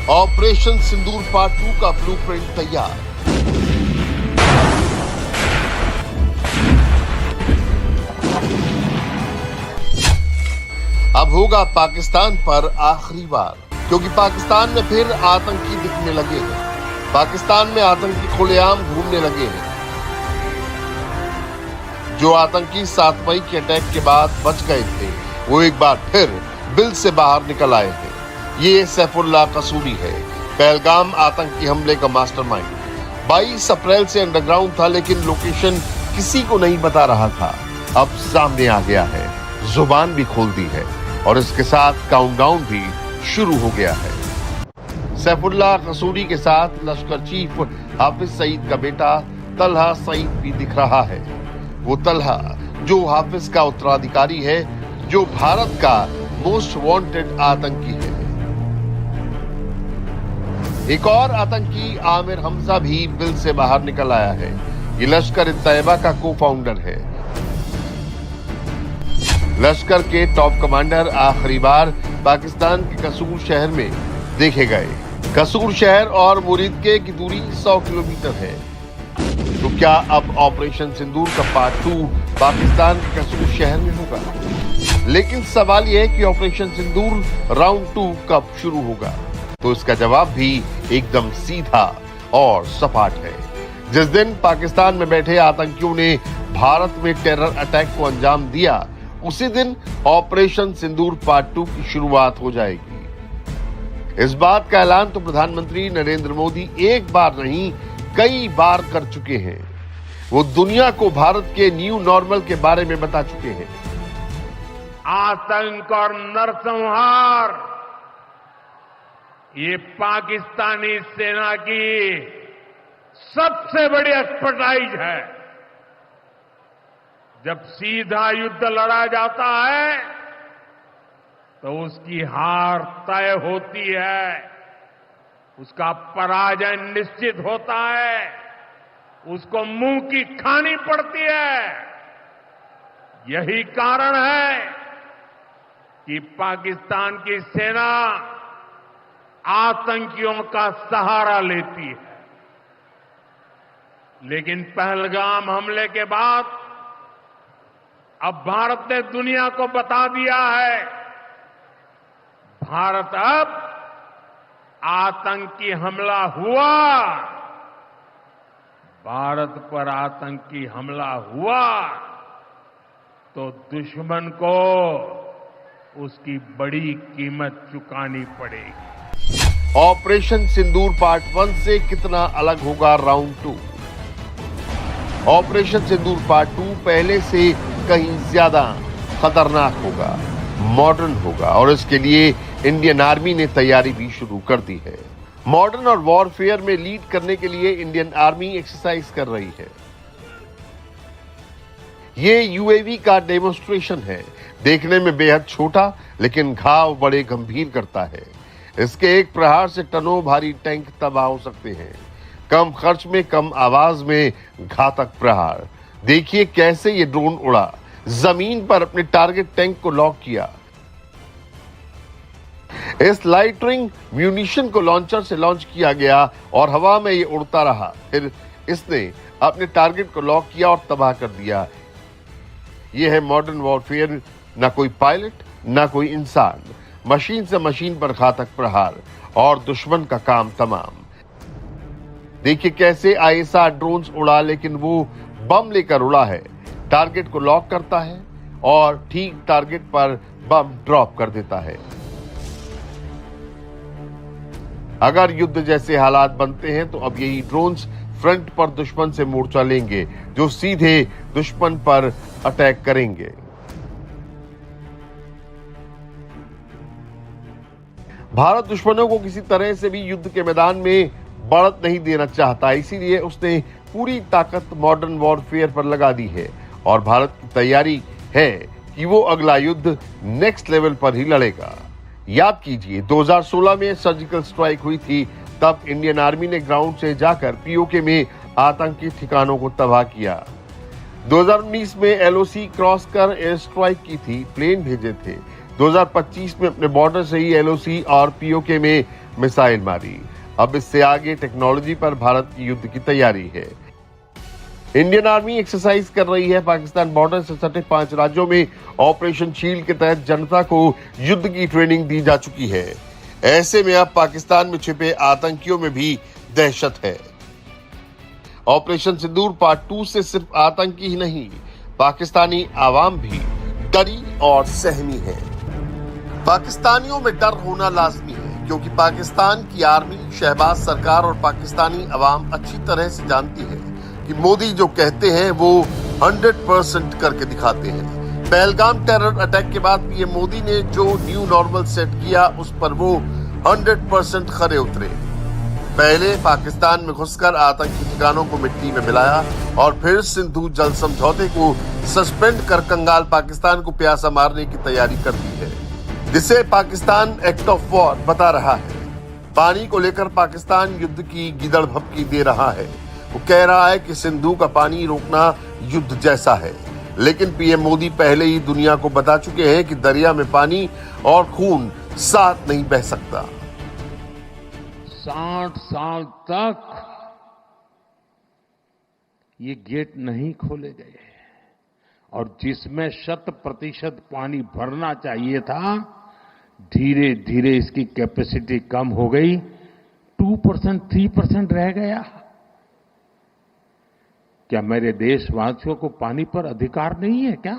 Operation सिंदूर part 2 का blueprint तैयार। अब होगा पाकिस्तान पर आखिरी वार, क्योंकि पाकिस्तान में फिर आतंकी दिखने लगे हैं। पाकिस्तान में आतंकी खुलेआम घूमने लगे हैं। जो आतंकी 7 मई के अटैक के बाद बच गए थे, वो एक बार फिर बिल से बाहर निकल आए हैं। ये सैफुल्लाह कसूरी है, पहलगाम आतंकी हमले का मास्टरमाइंड। 22 अप्रैल से अंडरग्राउंड था, लेकिन लोकेशन किसी को नहीं बता रहा था। अब सामने आ गया है, जुबान भी खोल दी है और इसके साथ काउंटडाउन भी शुरू हो गया है। सैफुल्लाह कसूरी के साथ लश्कर चीफ हाफिज सईद का बेटा तलहा सईद भी दिख रहा है। वो तलहा जो हाफिज का उत्तराधिकारी है, जो भारत का मोस्ट वांटेड आतंकी है। एक और आतंकी आमिर हमजा भी बिल से बाहर निकल आया है। ये लश्कर-ए-तैयबा का को-फाउंडर है। लश्कर के टॉप कमांडर आखिरी बार पाकिस्तान के कसूर शहर में देखे गए। कसूर शहर और मुरीदके की दूरी 100 किलोमीटर है। तो क्या अब ऑपरेशन सिंदूर का पार्ट 2 पाकिस्तान के कसूर शहर में होगा? लेकिन सवाल यह है कि ऑपरेशन सिंदूर राउंड 2 कब शुरू होगा? तो इसका जवाब भी एकदम सीधा और सपाट है। जिस दिन पाकिस्तान में बैठे आतंकियों ने भारत में टेरर अटैक को अंजाम दिया, उसी दिन ऑपरेशन सिंदूर पार्ट 2 की शुरुआत हो जाएगी। इस बात का ऐलान तो प्रधानमंत्री नरेंद्र मोदी एक बार नहीं, कई बार कर चुके हैं। वो दुनिया को भारत के न्यू नॉर्मल के बारे में बता चुके हैं। आतंक और नरसंहार ये पाकिस्तानी सेना की सबसे बड़ी एक्सपर्टाइज है। जब सीधा युद्ध लड़ा जाता है तो उसकी हार तय होती है, उसका पराजय निश्चित होता है, उसको मुंह की खानी पड़ती है। यही कारण है कि पाकिस्तान की सेना आतंकियों का सहारा लेती है। लेकिन पहलगाम हमले के बाद अब भारत ने दुनिया को बता दिया है, भारत अब आतंकी हमला हुआ, भारत पर आतंकी हमला हुआ तो दुश्मन को उसकी बड़ी कीमत चुकानी पड़ेगी। ऑपरेशन सिंदूर पार्ट 1 से कितना अलग होगा राउंड 2? ऑपरेशन सिंदूर पार्ट 2 पहले से कहीं ज्यादा खतरनाक होगा, मॉडर्न होगा और इसके लिए इंडियन आर्मी ने तैयारी भी शुरू कर दी है। मॉडर्न और वॉरफेयर में लीड करने के लिए इंडियन आर्मी एक्सरसाइज कर रही है। ये यूएवी का डेमोन्स्ट्रेशन है। देखने में बेहद छोटा, लेकिन घाव बड़े गंभीर करता है। इसके एक प्रहार से टनों भारी टैंक तबाह हो सकते हैं। कम खर्च में, कम आवाज में घातक प्रहार। देखिए कैसे ये ड्रोन उड़ा, जमीन पर अपने टारगेट टैंक को लॉक किया। इस लाइट रिंग म्यूनिशन को लॉन्चर से लॉन्च किया गया और हवा में ये उड़ता रहा। फिर इसने अपने टारगेट को लॉक किया और तबाह कर दिया। ये है मॉडर्न वॉरफेयर। ना कोई पायलट, ना कोई इंसान, मशीन से मशीन पर घातक प्रहार और दुश्मन का काम तमाम। देखिए कैसे आईएसआर ड्रोन्स उड़ा, लेकिन वो बम लेकर उड़ा है। टारगेट को लॉक करता है और ठीक टारगेट पर बम ड्रॉप कर देता है। अगर युद्ध जैसे हालात बनते हैं तो अब यही ड्रोन्स फ्रंट पर दुश्मन से मोर्चा लेंगे, जो सीधे दुश्मन पर अटैक करेंगे। भारत दुश्मनों को किसी तरह से भी युद्ध के मैदान में बढ़त नहीं देना चाहता, इसीलिए उसने पूरी ताकत मॉडर्न वॉरफेयर पर लगा दी है और भारत की तैयारी है कि वो अगला युद्ध नेक्स्ट लेवल पर ही लड़ेगा। याद कीजिए 2016 में सर्जिकल स्ट्राइक हुई थी, तब इंडियन आर्मी ने ग्राउंड से जाकर पीओके में आतंकी ठिकानों को तबाह किया। 2019 में एलओसी क्रॉस कर एयर स्ट्राइक की थी, प्लेन भेजे थे। 2025 में अपने बॉर्डर से ही एलओसी और पीओके में मिसाइल मारी। अब इससे आगे टेक्नोलॉजी पर भारत की युद्ध की तैयारी है। इंडियन आर्मी एक्सरसाइज कर रही है। पाकिस्तान बॉर्डर से सटे 5 राज्यों में ऑपरेशन शील्ड के तहत जनता को युद्ध की ट्रेनिंग दी जा चुकी है। ऐसे में अब पाकिस्तान में छिपे आतंकियों में भी दहशत है। ऑपरेशन सिंदूर पार्ट 2 से सिर्फ आतंकी ही नहीं, पाकिस्तानी आवाम भी डरी और सहमी है। पाकिस्तानियों में डर होना लाजमी है, क्योंकि पाकिस्तान की आर्मी, शहबाज सरकार और पाकिस्तानी अवाम अच्छी तरह से जानती है कि मोदी जो कहते हैं वो 100% करके दिखाते हैं। पहलगाम टेरर अटैक के बाद पीएम मोदी ने जो न्यू नॉर्मल सेट किया, उस पर वो 100% खरे उतरे। पहले पाकिस्तान में घुसकर आतंकी ठिकानों को मिट्टी में मिलाया और फिर सिंधु जल समझौते को सस्पेंड कर कंगाल पाकिस्तान को प्यासा मारने की तैयारी कर दी है, जिसे पाकिस्तान एक्ट ऑफ वॉर बता रहा है। पानी को लेकर पाकिस्तान युद्ध की गिदड़ भपकी दे रहा है। वो कह रहा है कि सिंधु का पानी रोकना युद्ध जैसा है, लेकिन पीएम मोदी पहले ही दुनिया को बता चुके हैं कि दरिया में पानी और खून साथ नहीं बह सकता। 60 साल तक ये गेट नहीं खोले गए और जिसमें 100% पानी भरना चाहिए था, धीरे धीरे इसकी कैपेसिटी कम हो गई, 2%, 3% रह गया। क्या मेरे देशवासियों को पानी पर अधिकार नहीं है क्या?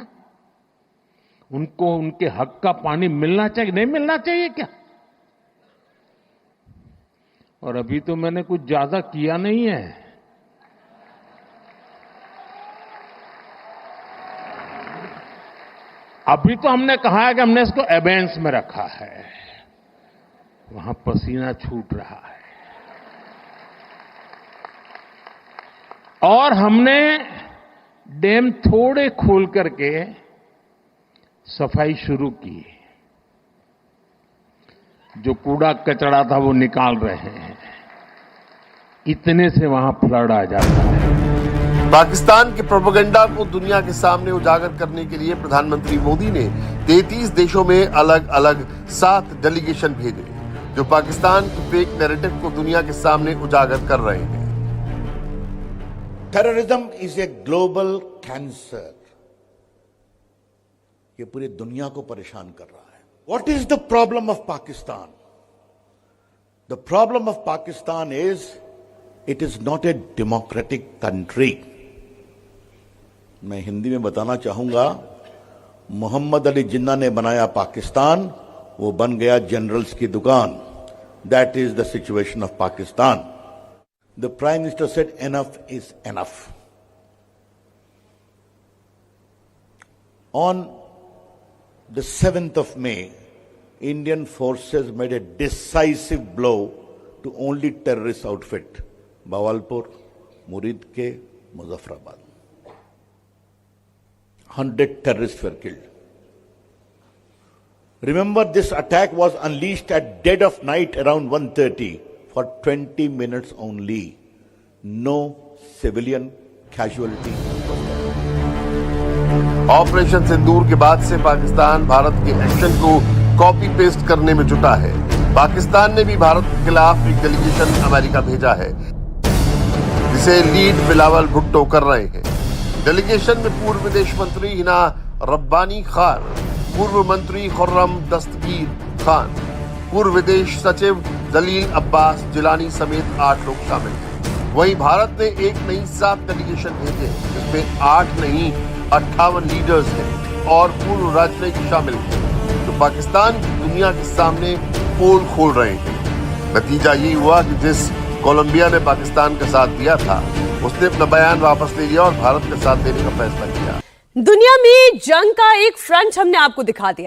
उनको उनके हक का पानी मिलना चाहिए, नहीं मिलना चाहिए क्या? और अभी तो मैंने कुछ ज्यादा किया नहीं है। अभी तो हमने कहा है कि हमने इसको एबेंस में रखा है, वहां पसीना छूट रहा है। और हमने डैम थोड़े खोल करके सफाई शुरू की, जो कूड़ा कचरा था वो निकाल रहे हैं। इतने से वहां फ्लड आ जाता है। पाकिस्तान के प्रोपेगेंडा को दुनिया के सामने उजागर करने के लिए प्रधानमंत्री मोदी ने 33 देशों में अलग अलग 7 डेलीगेशन भेजे, जो पाकिस्तान के फेक नैरेटिव को दुनिया के सामने उजागर कर रहे हैं। Terrorism is a global cancer. ये पूरी दुनिया को परेशान कर रहा है। What is the problem of Pakistan? The problem of Pakistan is it is not a democratic country. मैं हिंदी में बताना चाहूंगा, मोहम्मद अली जिन्ना ने बनाया पाकिस्तान, वो बन गया जनरल्स की दुकान। That is the situation of Pakistan. The Prime Minister said enough is enough. On the 7th of May, Indian forces made a decisive blow to only terrorist outfit, Bawalpur, Muridke, Muzaffarabad. 100 terrorists were killed. Remember, this attack was unleashed at dead of night around 1:30. For 20 minutes only. No civilian casualty. Operation Sindoor के बाद से पाकिस्तान भारत के action को copy paste करने में जुटा है। पाकिस्तान ने भी भारत के खिलाफ एक डेलीगेशन अमेरिका भेजा है, जिसे लीड बिलावल भुट्टो कर रहे हैं। डेलीगेशन में पूर्व विदेश मंत्री हिना रब्बानी खान, पूर्व मंत्री खुर्रम दस्तगीर खान, पूर्व विदेश सचिव जलील अब्बास जिलानी समेत 8 लोग शामिल हैं। वहीं भारत ने एक नहीं 7 डेलीगेशन भेजे, जिसमें 8 नहीं 58 लीडर्स हैं और पूर्व राजनयिक शामिल हैं, जो पाकिस्तान की दुनिया के सामने पोल खोल रहे हैं। नतीजा ये हुआ कि जिस कोलंबिया ने पाकिस्तान का साथ दिया था, उसने अपना बयान वापस ले लिया और भारत का साथ देने का फैसला किया। दुनिया में जंग का एक फ्रंट हमने आपको दिखा दिया।